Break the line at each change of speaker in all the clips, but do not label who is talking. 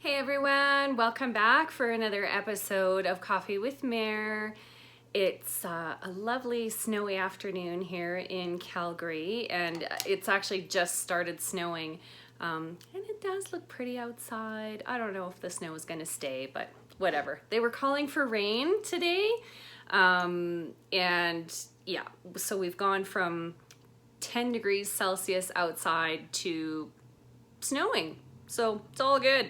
Hey everyone, welcome back for another episode of Coffee with Mare. It's a lovely snowy afternoon here in Calgary, and it's actually just started snowing, and it does look pretty outside. I don't know if the snow is going to stay, but whatever. They were calling for rain today, and yeah, so we've gone from 10 degrees Celsius outside to snowing. So it's all good.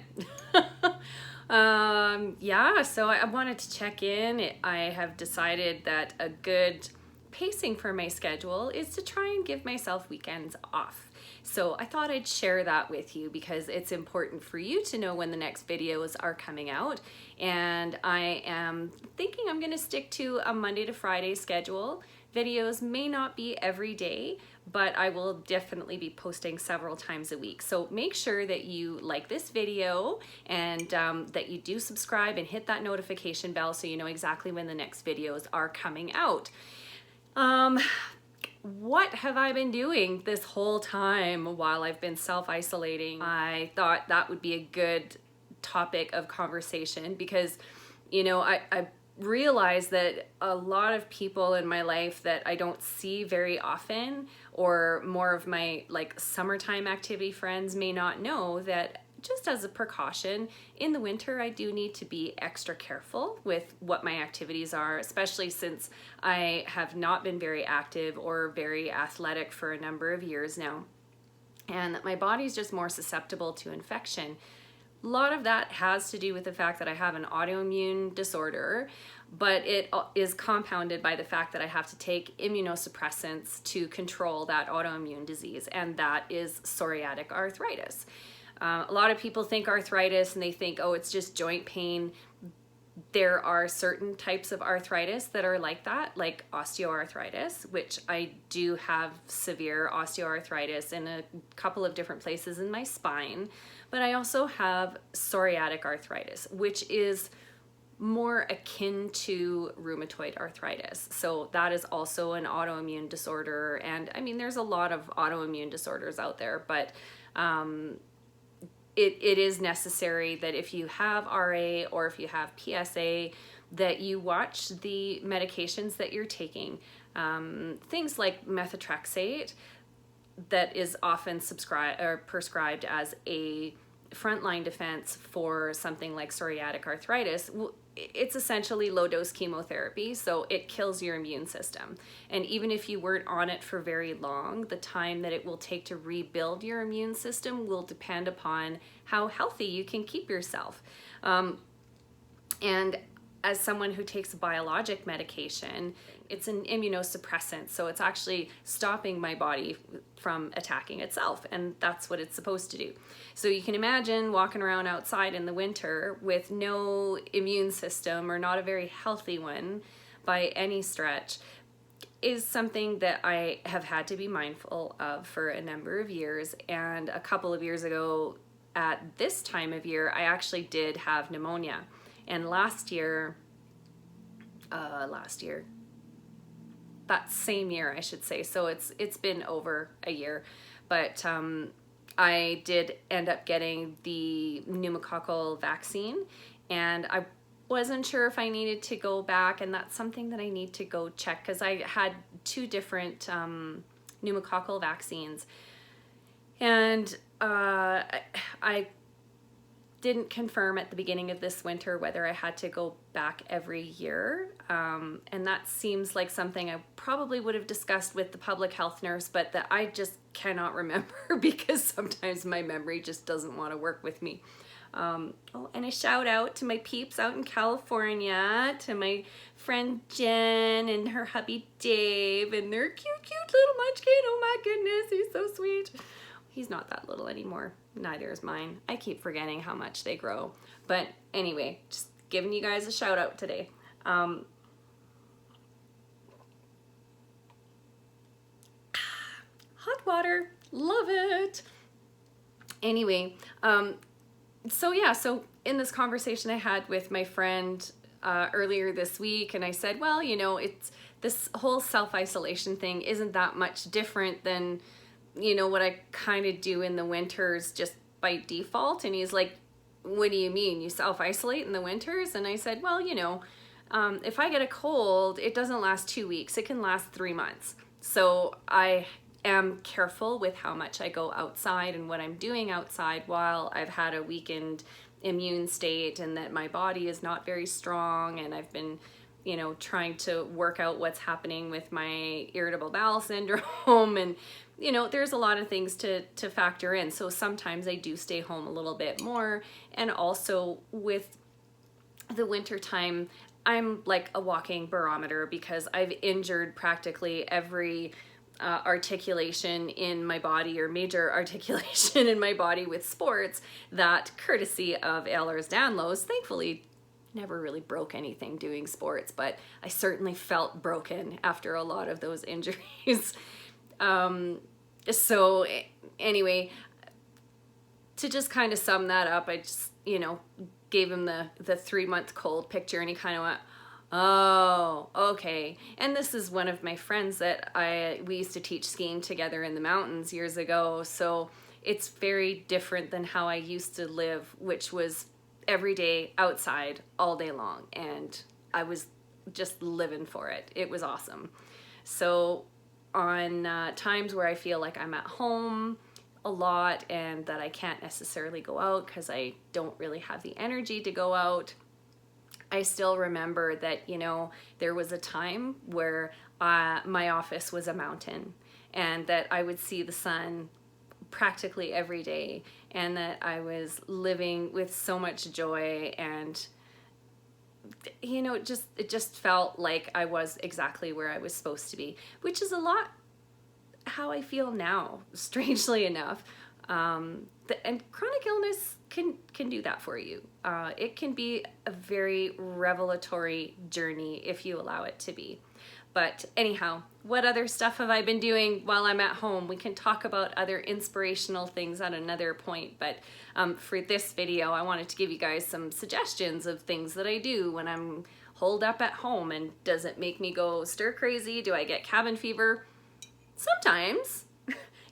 Yeah, so I wanted to check in. I have decided that a good pacing for my schedule is to try and give myself weekends off. So I thought I'd share that with you because it's important for you to know when the next videos are coming out. And I am thinking I'm going to stick to a Monday to Friday schedule. Videos may not be every day, but I will definitely be posting several times a week. So make sure that you like this video and that you do subscribe and hit that notification bell so you know exactly when the next videos are coming out. What have I been doing this whole time while I've been self-isolating? I thought that would be a good topic of conversation because, you know, I realize that a lot of people in my life that I don't see very often, or more of my like summertime activity friends, may not know that just as a precaution, in the winter I do need to be extra careful with what my activities are, especially since I have not been very active or very athletic for a number of years now, and that my body's just more susceptible to infection. A lot of that has to do with the fact that I have an autoimmune disorder, but it is compounded by the fact that I have to take immunosuppressants to control that autoimmune disease, and that is psoriatic arthritis. A lot of people think arthritis and they think, oh, it's just joint pain. There are certain types of arthritis that are like that, like osteoarthritis, which I do have severe osteoarthritis in a couple of different places in my spine. But I also have psoriatic arthritis, which is more akin to rheumatoid arthritis. So that is also an autoimmune disorder. And I mean, there's a lot of autoimmune disorders out there, but it is necessary that if you have RA or if you have PSA, that you watch the medications that you're taking. Things like methotrexate, that is often prescribed as a frontline defense for something like psoriatic arthritis. It's essentially low-dose chemotherapy, so it kills your immune system. And even if you weren't on it for very long, the time that it will take to rebuild your immune system will depend upon how healthy you can keep yourself. And as someone who takes a biologic medication, it's an immunosuppressant, so it's actually stopping my body from attacking itself, and that's what it's supposed to do. So you can imagine walking around outside in the winter with no immune system, or not a very healthy one by any stretch, is something that I have had to be mindful of for a number of years. And a couple of years ago at this time of year, I actually did have pneumonia. And last year, that same year, I should say, so it's been over a year, but I did end up getting the pneumococcal vaccine, and I wasn't sure if I needed to go back, and that's something that I need to go check, because I had two different pneumococcal vaccines, and I didn't confirm at the beginning of this winter whether I had to go back every year. And that seems like something I probably would have discussed with the public health nurse, but that I just cannot remember because sometimes my memory just doesn't want to work with me. Oh, and a shout out to my peeps out in California, to my friend Jen and her hubby Dave and their cute, cute little munchkin. Oh my goodness, he's so sweet. He's not that little anymore. Neither is mine. I keep forgetting how much they grow. But anyway, just giving you guys a shout out today. Hot water, love it. Anyway, so in this conversation I had with my friend earlier this week, and I said, well, you know, it's this whole self-isolation thing isn't that much different than, you know, what I kind of do in the winters just by default. And he's like, what do you mean? You self-isolate in the winters? And I said, well, you know, if I get a cold, it doesn't last 2 weeks. It can last 3 months. So I am careful with how much I go outside and what I'm doing outside while I've had a weakened immune state and that my body is not very strong, and I've been, you know, trying to work out what's happening with my irritable bowel syndrome, and you know, there's a lot of things to factor in. So sometimes I do stay home a little bit more. And also with the winter time, I'm like a walking barometer because I've injured practically every articulation in my body, or major articulation in my body with sports, that courtesy of Ehlers-Danlos, thankfully never really broke anything doing sports, but I certainly felt broken after a lot of those injuries. So anyway, to just kind of sum that up, I just, you know, gave him the 3-month cold picture, and he kind of went, oh, okay. And this is one of my friends that we used to teach skiing together in the mountains years ago. So it's very different than how I used to live, which was every day outside all day long. And I was just living for it. It was awesome. So on times where I feel like I'm at home a lot and that I can't necessarily go out because I don't really have the energy to go out, I still remember that, you know, there was a time where my office was a mountain, and that I would see the sun practically every day, and that I was living with so much joy, and you know, it just felt like I was exactly where I was supposed to be, which is a lot how I feel now, strangely enough. And chronic illness can do that for you. It can be a very revelatory journey if you allow it to be. But anyhow, what other stuff have I been doing while I'm at home? We can talk about other inspirational things at another point, but for this video, I wanted to give you guys some suggestions of things that I do when I'm holed up at home. And does it make me go stir crazy? Do I get cabin fever? Sometimes.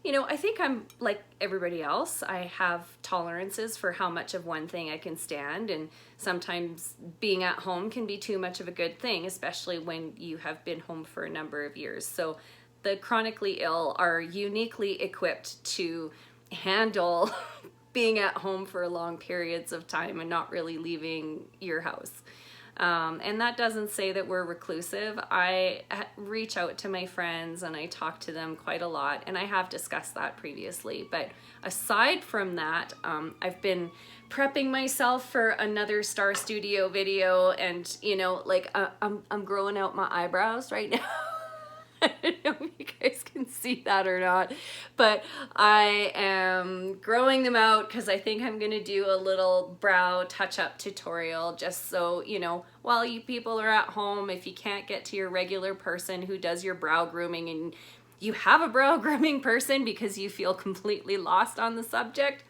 You know, I think I'm like everybody else. I have tolerances for how much of one thing I can stand, and sometimes being at home can be too much of a good thing, especially when you have been home for a number of years. So the chronically ill are uniquely equipped to handle being at home for long periods of time and not really leaving your house. And that doesn't say that we're reclusive. I reach out to my friends and I talk to them quite a lot, and I have discussed that previously. But aside from that, I've been prepping myself for another Star Studio video, and you know, like I'm growing out my eyebrows right now. I don't know if you guys can see that or not, but I am growing them out because I think I'm going to do a little brow touch-up tutorial, just so, you know, while you people are at home, if you can't get to your regular person who does your brow grooming and you have a brow grooming person because you feel completely lost on the subject,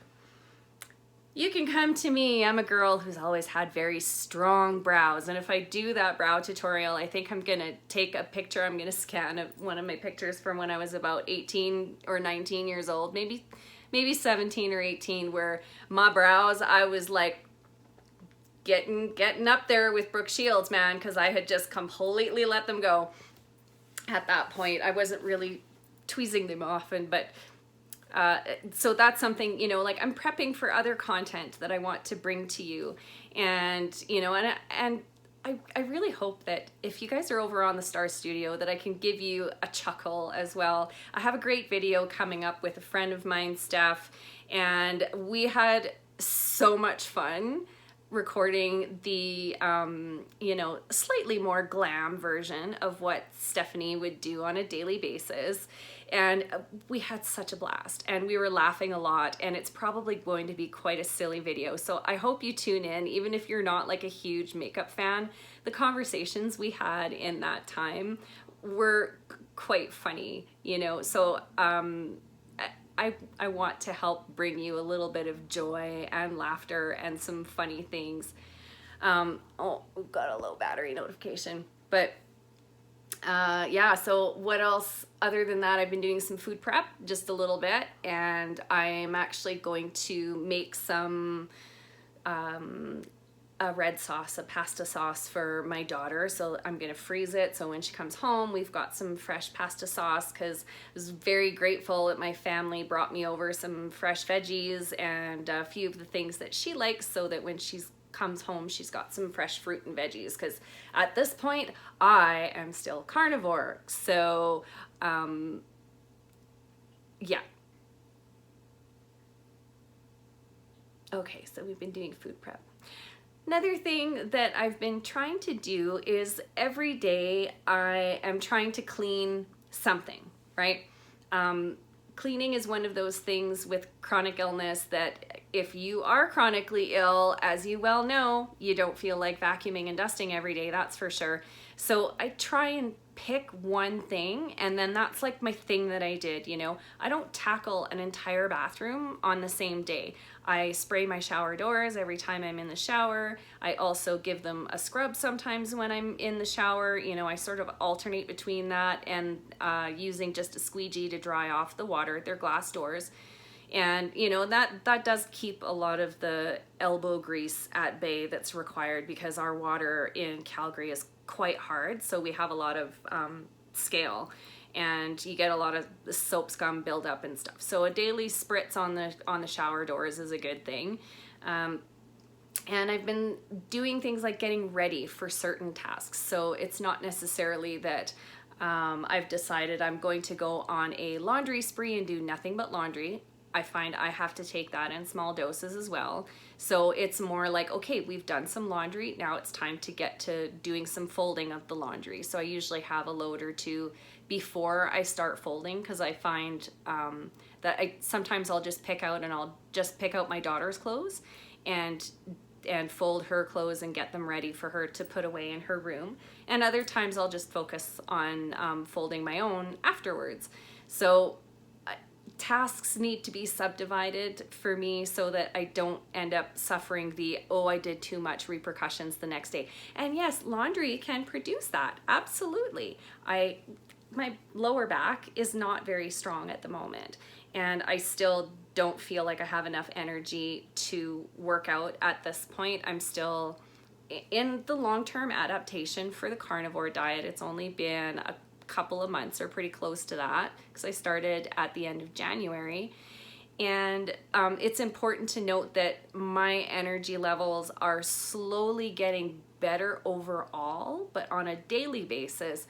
you can come to me. I'm a girl who's always had very strong brows, and if I do that brow tutorial, I think I'm gonna take a picture. I'm gonna scan one of my pictures from when I was about 18 or 19 years old, maybe 17 or 18, where my brows, I was like getting up there with Brooke Shields, man, because I had just completely let them go at that point. I wasn't really tweezing them often, but so that's something, you know, like I'm prepping for other content that I want to bring to you. And, you know, and I really hope that if you guys are over on the Star Studio, that I can give you a chuckle as well. I have a great video coming up with a friend of mine, Steph, and we had so much fun recording the, you know, slightly more glam version of what Stephanie would do on a daily basis. And we had such a blast, and we were laughing a lot, and it's probably going to be quite a silly video. So I hope you tune in, even if you're not like a huge makeup fan. The conversations we had in that time were quite funny, you know. So I want to help bring you a little bit of joy and laughter and some funny things. Oh, we've got a low battery notification, but yeah, so what else other than that? I've been doing some food prep just a little bit, and I'm actually going to make some a red sauce, a pasta sauce for my daughter. So I'm gonna freeze it. So when she comes home, we've got some fresh pasta sauce, because I was very grateful that my family brought me over some fresh veggies and a few of the things that she likes, so that when she's comes home, she's got some fresh fruit and veggies, because at this point I am still carnivore. So yeah. Okay, so we've been doing food prep. Another thing that I've been trying to do is every day I am trying to clean something, right? Cleaning is one of those things with chronic illness that if you are chronically ill, as you well know, you don't feel like vacuuming and dusting every day, that's for sure. So I try and pick one thing, and then that's like my thing that I did, you know. I don't tackle an entire bathroom on the same day. I spray my shower doors every time I'm in the shower. I also give them a scrub sometimes when I'm in the shower. You know, I sort of alternate between that and using just a squeegee to dry off the water. They're glass doors. And you know, that does keep a lot of the elbow grease at bay that's required, because our water in Calgary is quite hard, so we have a lot of scale, and you get a lot of the soap scum buildup and stuff. So a daily spritz on the shower doors is a good thing. And I've been doing things like getting ready for certain tasks. So it's not necessarily that I've decided I'm going to go on a laundry spree and do nothing but laundry. I find I have to take that in small doses as well. So it's more like, okay, we've done some laundry, now it's time to get to doing some folding of the laundry. So I usually have a load or two before I start folding, because I find that sometimes I'll just pick out my daughter's clothes and fold her clothes and get them ready for her to put away in her room. And other times I'll just focus on folding my own afterwards. So tasks need to be subdivided for me, so that I don't end up suffering the, oh, I did too much repercussions the next day. And yes, laundry can produce that, absolutely. My lower back is not very strong at the moment, and I still don't feel like I have enough energy to work out at this point. I'm still in the long-term adaptation for the carnivore diet. It's only been a couple of months, or pretty close to that, because I started at the end of January. And it's important to note that my energy levels are slowly getting better overall, but on a daily basis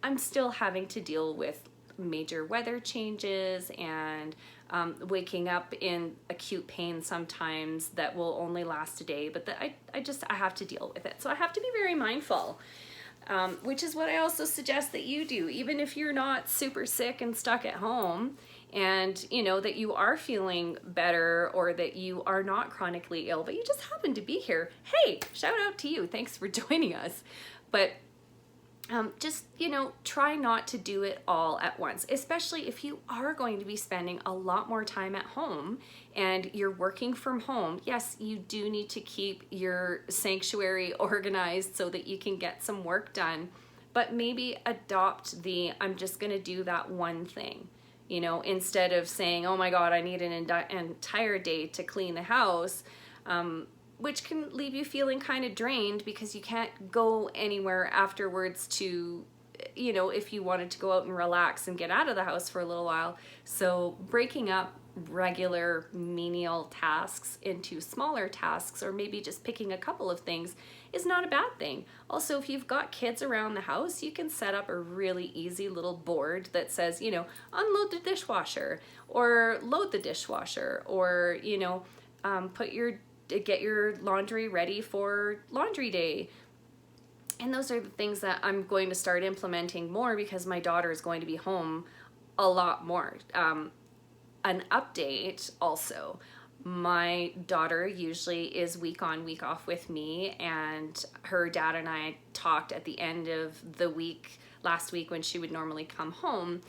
I'm still having to deal with major weather changes and waking up in acute pain sometimes that will only last a day, but I have to deal with it. So I have to be very mindful. Which is what I also suggest that you do, even if you're not super sick and stuck at home, and you know that you are feeling better, or that you are not chronically ill, but you just happen to be here. Hey, shout out to you. Thanks for joining us. But just, you know, try not to do it all at once, especially if you are going to be spending a lot more time at home and you're working from home. Yes, you do need to keep your sanctuary organized so that you can get some work done, but maybe adopt I'm just going to do that one thing, you know, instead of saying, oh my God, I need an entire day to clean the house. Which can leave you feeling kind of drained, because you can't go anywhere afterwards to, you know, if you wanted to go out and relax and get out of the house for a little while. So breaking up regular menial tasks into smaller tasks, or maybe just picking a couple of things, is not a bad thing. Also, if you've got kids around the house, you can set up a really easy little board that says, you know, unload the dishwasher, or load the dishwasher, or, you know, get your laundry ready for laundry day. And those are the things that I'm going to start implementing more, because my daughter is going to be home a lot more. An update also, my daughter usually is week on, week off with me, and her dad and I talked at the end of the week, last week, when she would normally come home.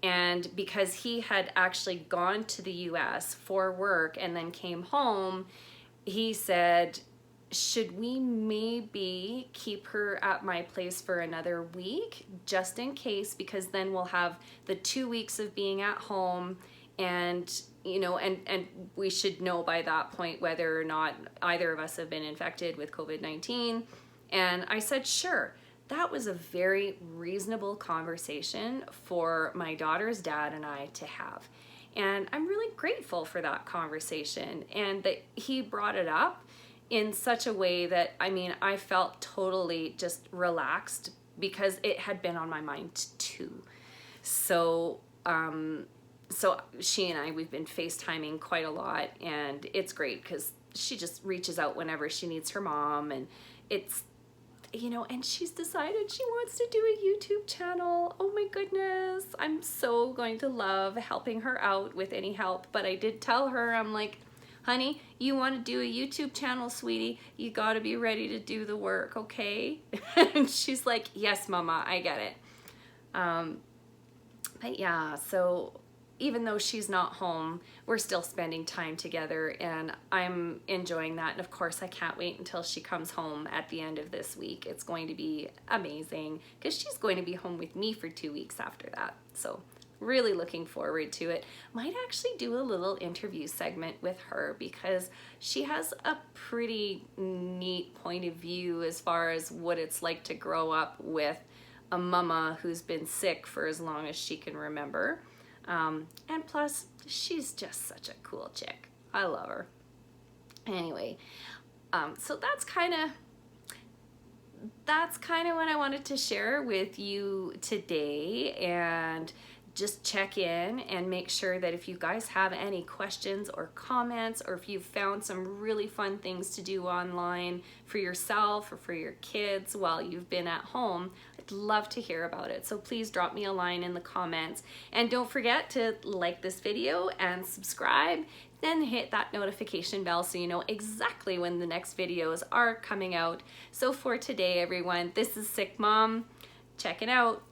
And because he had actually gone to the US for work and then came home, he said, should we maybe keep her at my place for another week, just in case, because then we'll have the 2 weeks of being at home And and we should know by that point whether or not either of us have been infected with COVID-19. And I said, sure. That was a very reasonable conversation for my daughter's dad and I to have. And I'm really grateful for that conversation, and that he brought it up in such a way that, I felt totally just relaxed, because it had been on my mind too. So she and I, we've been FaceTiming quite a lot, and it's great because she just reaches out whenever she needs her mom, and it's, and she's decided she wants to do a YouTube channel. Oh my goodness. I'm so going to love helping her out with any help. But I did tell her, I'm like, honey, you want to do a YouTube channel, sweetie, you got to be ready to do the work, okay? And she's like, yes, mama, I get it. But yeah, so even though she's not home, we're still spending time together, and I'm enjoying that. And of course, I can't wait until she comes home at the end of this week. It's going to be amazing, because she's going to be home with me for 2 weeks after that. So really looking forward to it. Might actually do a little interview segment with her, because she has a pretty neat point of view as far as what it's like to grow up with a mama who's been sick for as long as she can remember. And plus, she's just such a cool chick. I love her. Anyway, so that's kind of what I wanted to share with you today, and just check in and make sure that if you guys have any questions or comments, or if you've found some really fun things to do online for yourself or for your kids while you've been at home, I'd love to hear about it. So please drop me a line in the comments, and don't forget to like this video and subscribe, then hit that notification bell so you know exactly when the next videos are coming out. So for today, everyone, this is SickMom. Check it out.